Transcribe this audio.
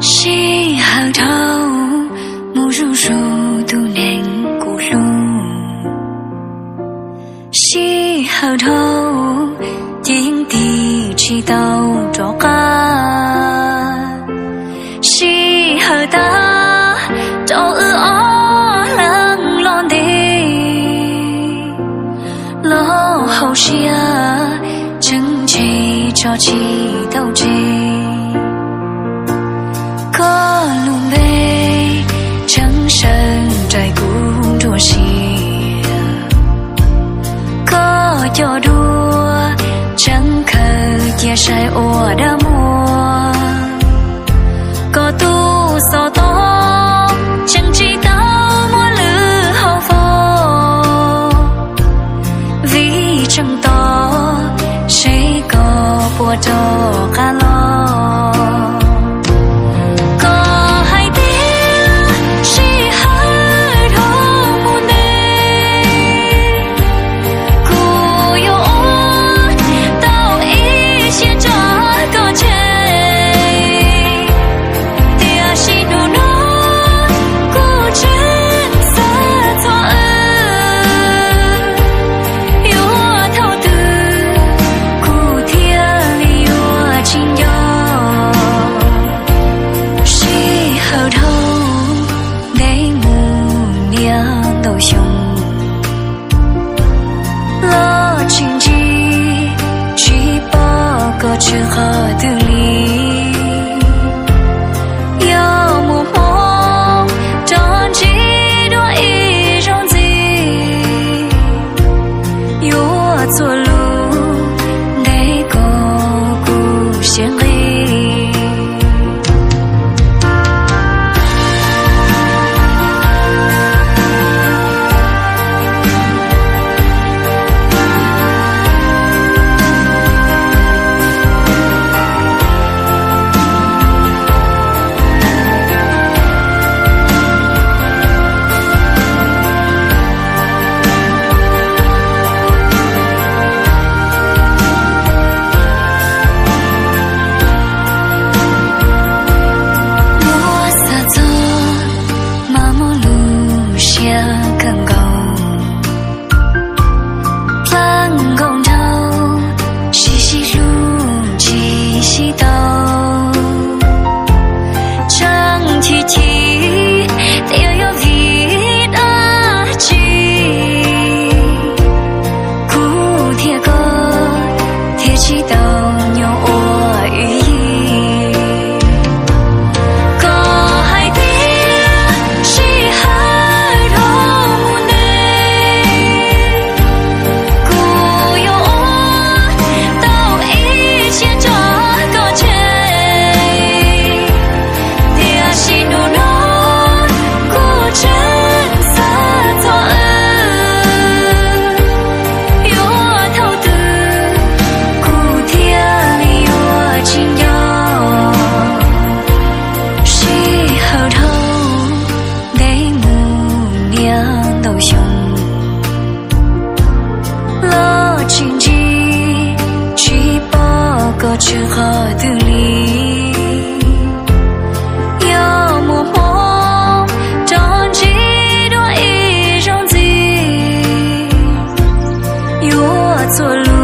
西河头，木如树都能古树。西河头，天地起到着干。西河大，都哦冷冷的，老后下，正气朝起到起。可路北，城山在古着西，可角度，正可接晒我的梦，可度所多，正知道我路后风，vì正多，谁个波着干了？之后的你，有目光，长几多一种字，有错路，得个故乡里。之后的你，有目光，长几多一种字，有错路。